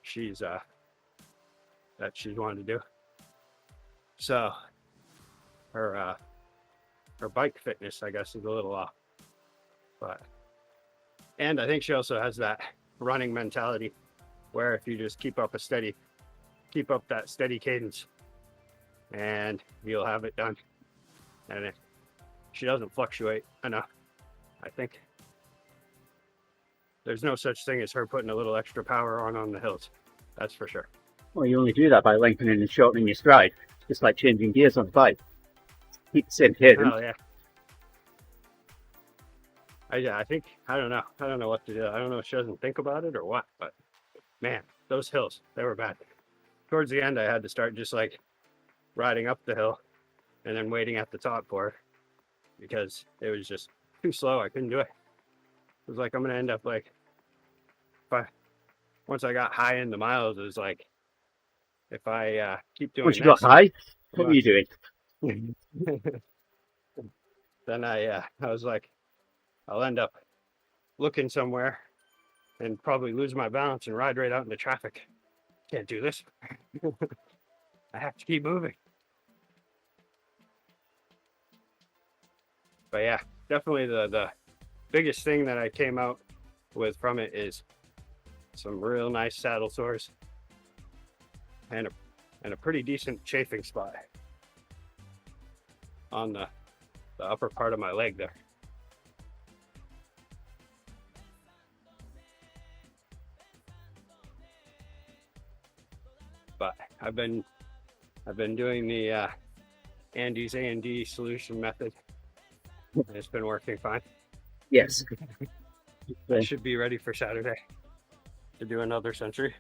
she's wanted to do. So her bike fitness, I guess, is a little off. And I think she also has that running mentality where if you just keep up that steady cadence, and you'll have it done. And she doesn't fluctuate enough. I think there's no such thing as her putting a little extra power on the hills. That's for sure. Well, you only do that by lengthening and shortening your stride, just like changing gears on the bike. Keep the same cadence. Oh yeah. I think I don't know what to do. I don't know if she doesn't think about it or what, but man, those hills, they were bad. Towards the end, I had to start just like riding up the hill and then waiting at the top for her because it was just too slow. I couldn't do it. It was like I'm gonna end up like, once I got high in the miles, it was like, if I keep doing Once you got high, what were you doing? Then I was like, I'll end up looking somewhere and probably lose my balance and ride right out into traffic. Can't do this. I have to keep moving. But yeah, definitely the biggest thing that I came out with from it is some real nice saddle sores and a pretty decent chafing spot on the upper part of my leg there. But I've been doing the Andy's A&D solution method. And it's been working fine. Yes. I should be ready for Saturday to do another century.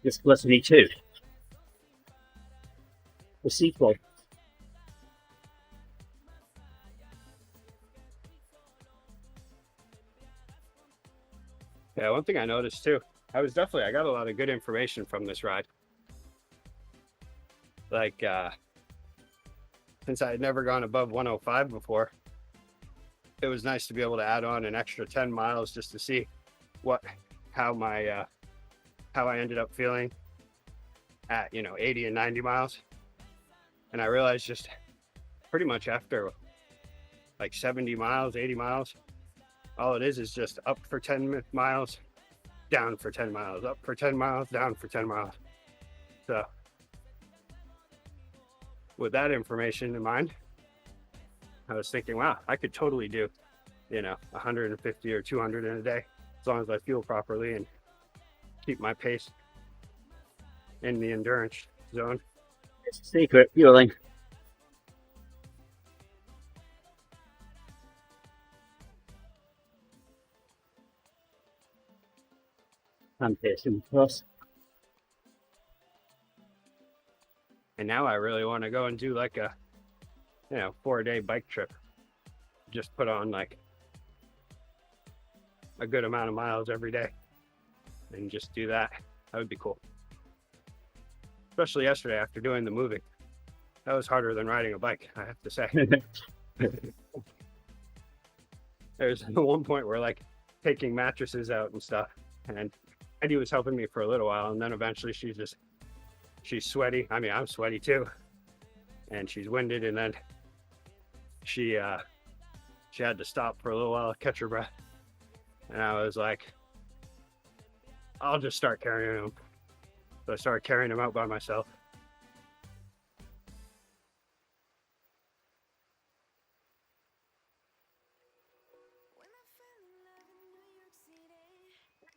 Just gluttony too. The sequel. Yeah, one thing I noticed too, I got a lot of good information from this ride. Like, since I had never gone above 105 before, it was nice to be able to add on an extra 10 miles just to see how I ended up feeling at 80 and 90 miles. And I realized just pretty much after like 70 miles, 80 miles, all it is just up for 10 miles, down for 10 miles, up for 10 miles, down for 10 miles. So with that information in mind, I was thinking, wow, I could totally do 150 or 200 in a day as long as I fuel properly and keep my pace in the endurance zone. It's a secret, fueling. And pacing, of course. And now I really want to go and do like a 4-day bike trip. Just put on like a good amount of miles every day and just do that. That would be cool. Especially yesterday after doing the moving. That was harder than riding a bike, I have to say. There's one point where like taking mattresses out and stuff, and Eddie was helping me for a little while, and then eventually she's sweaty. I mean, I'm sweaty too, and she's winded, and then she had to stop for a little while, catch her breath, and I was like, I'll just start carrying them. So I started carrying them out by myself.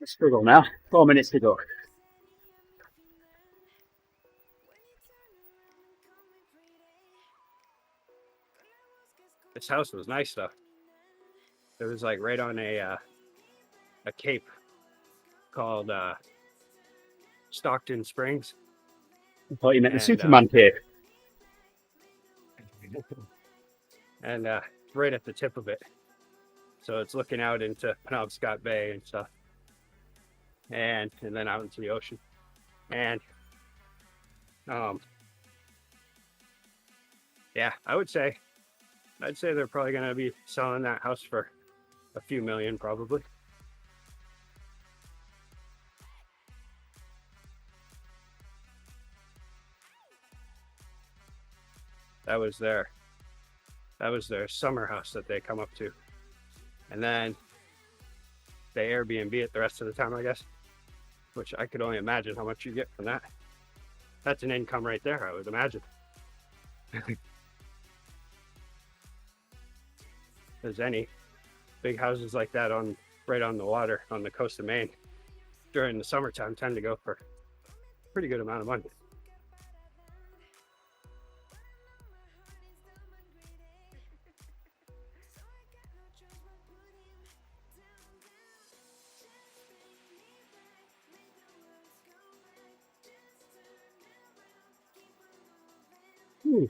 Struggle now. 4 minutes to go. This house was nice though. It was like right on a cape called Stockton Springs. I thought you meant the Superman cape. And right at the tip of it. So it's looking out into Penobscot Bay and stuff. And then out into the ocean. And yeah, I'd say they're probably gonna be selling that house for a few million probably. That was their summer house that they come up to. And then they Airbnb it the rest of the time, I guess. which I could only imagine how much you get from that. That's an income right there, I would imagine. There's any big houses like that on right on the water on the coast of Maine during the summertime tend to go for a pretty good amount of money. Ooh.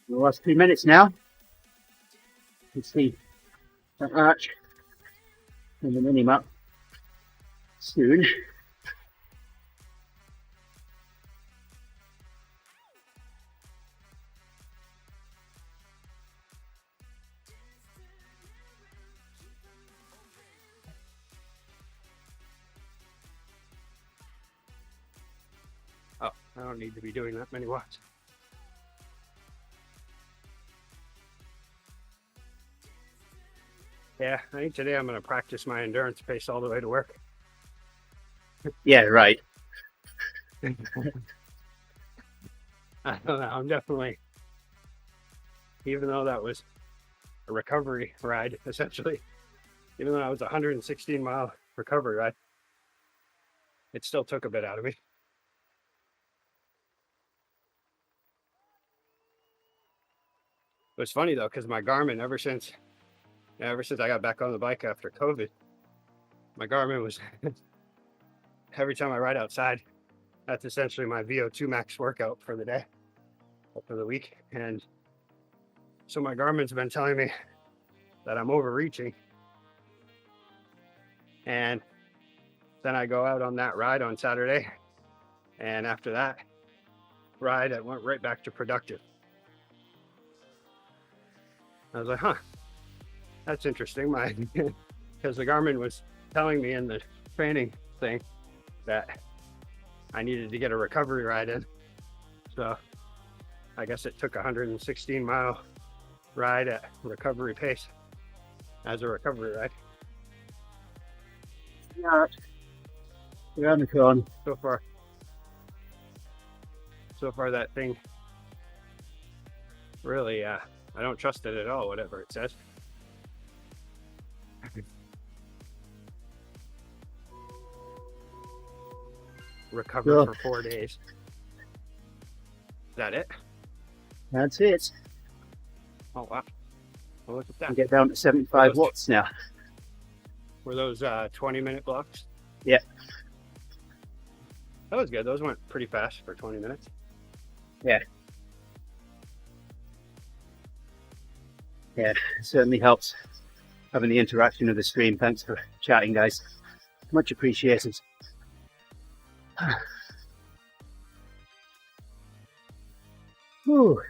The last 2 minutes now. You can see that arch on the mini map soon. Oh, I don't need to be doing that many watts. Yeah, I think today I'm going to practice my endurance pace all the way to work. Yeah, right. I don't know, I'm definitely, even though that was a recovery ride, essentially, even though I was a 116-mile recovery ride, it still took a bit out of me. It was funny though, because my Garmin, ever since I got back on the bike after COVID, my Garmin was, every time I ride outside, that's essentially my VO2 max workout for the day, or for the week. And so my Garmin's been telling me that I'm overreaching. And then I go out on that ride on Saturday. And after that ride, I went right back to productive. I was like, huh, that's interesting. Because the Garmin was telling me in the training thing that I needed to get a recovery ride in. So I guess it took a 116-mile ride at recovery pace as a recovery ride. Yeah, around the corner. So far that thing really, I don't trust it at all, whatever it says. Recover for 4 days. Is that it? That's it. Oh wow. Well, look at that. You get down to 75 watts now. Were those 20-minute blocks? Yeah. That was good. Those went pretty fast for 20 minutes. Yeah. Yeah, it certainly helps having the interaction of the stream. Thanks for chatting, guys. Much appreciated. Whew.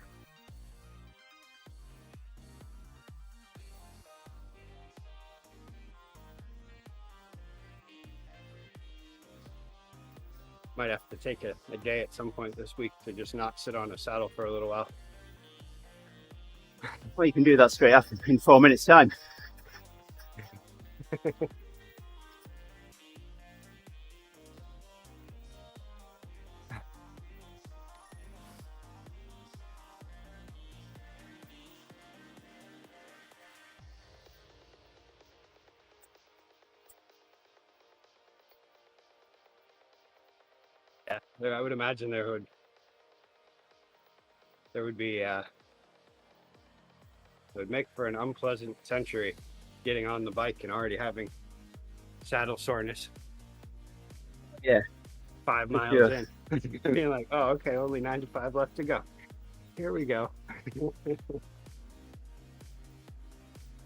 Might have to take a day at some point this week to just not sit on a saddle for a little while. Well, you can do that straight after in 4 minutes time. Yeah, I would imagine there would be it would make for an unpleasant century getting on the bike and already having saddle soreness. Yeah. 5 miles in. Being like, oh, okay, only 95 left to go. Here we go. It's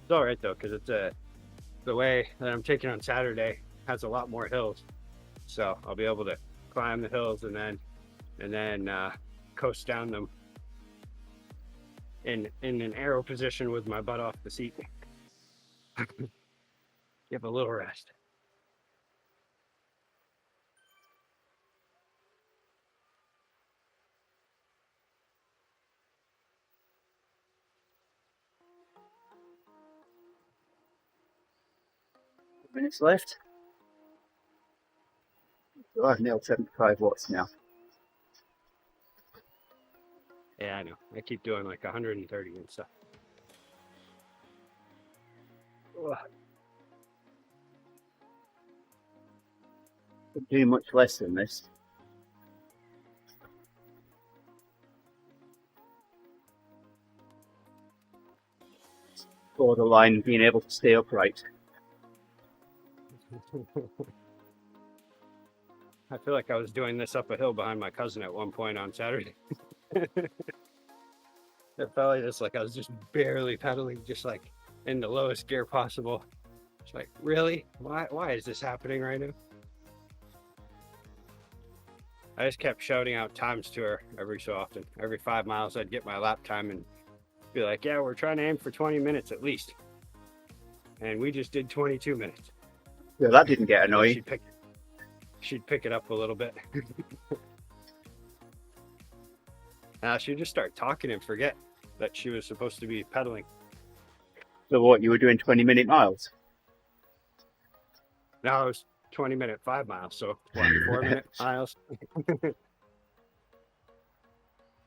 all right though, because it's the way that I'm taking on Saturday has a lot more hills, so I'll be able to climb the hills and then coast down them in an arrow position with my butt off the seat. Give a little rest. Minutes left. So I've nailed 75 watts now. Yeah, I know. I keep doing like 130 and stuff. Ugh. Could do much less than this. Borderline being able to stay upright. I feel like I was doing this up a hill behind my cousin at one point on Saturday. It felt like this, like I was just barely pedaling, just like in the lowest gear possible. It's like, really? Why is this happening right now? I just kept shouting out times to her every so often. Every 5 miles, I'd get my lap time and be like, yeah, we're trying to aim for 20 minutes at least. And we just did 22 minutes. Yeah, that didn't get annoying. She'd pick it up a little bit. Now she'd just start talking and forget that she was supposed to be pedaling. So what, you were doing 20-minute miles? Now it was 20-minute 5 miles, so what, 4-minute miles?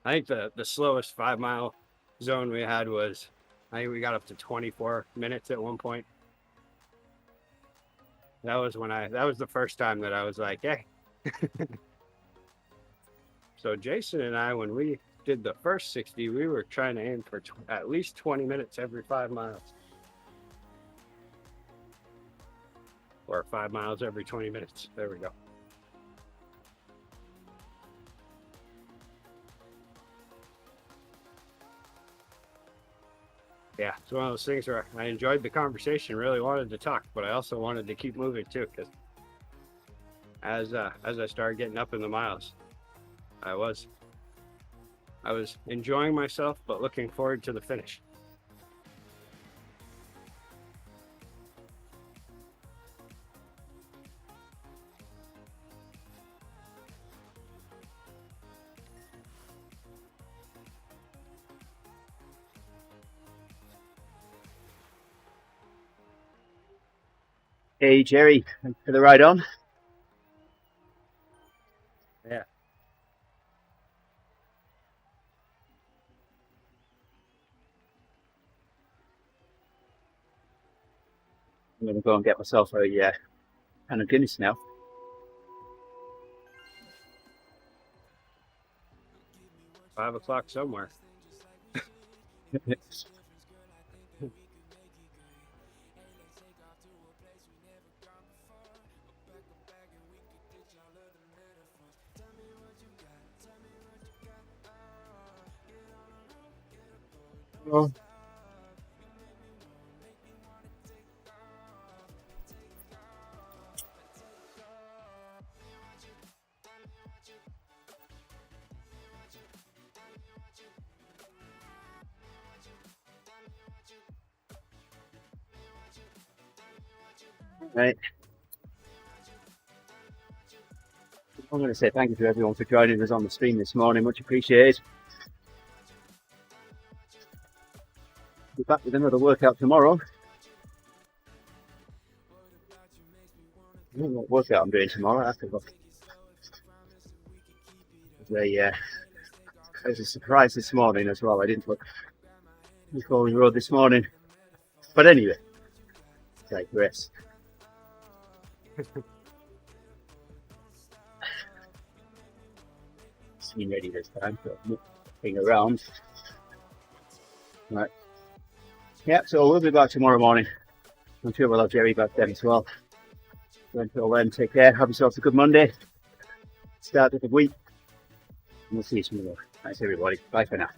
I think the slowest 5 mile zone we had was, I think we got up to 24 minutes at one point. That was the first time that I was like, hey. So Jason and I, when we did the first 60, we were trying to aim for at least 20 minutes every 5 miles. Or 5 miles every 20 minutes. There we go. Yeah, it's one of those things where I enjoyed the conversation, really wanted to talk, but I also wanted to keep moving too, because as I started getting up in the miles, I was enjoying myself, but looking forward to the finish. Hey Jerry, thanks for the ride on. Yeah. I'm going to go and get myself a can of Guinness now. $5 o'clock somewhere. Oh. Right. I'm going to say thank you to everyone for joining us on the stream this morning. Much appreciated. Be back with another workout tomorrow. I don't know what workout I'm doing tomorrow. I have to look. There's a surprise this morning as well. I didn't look before we rode this morning. But anyway, digress. Seem ready this time, so moving around. Right. Yeah, so we'll be back tomorrow morning. I'm sure we'll have Jerry back then as well. So until then, take care. Have yourselves a good Monday. Start of the week. And we'll see you tomorrow. Thanks everybody. Bye for now.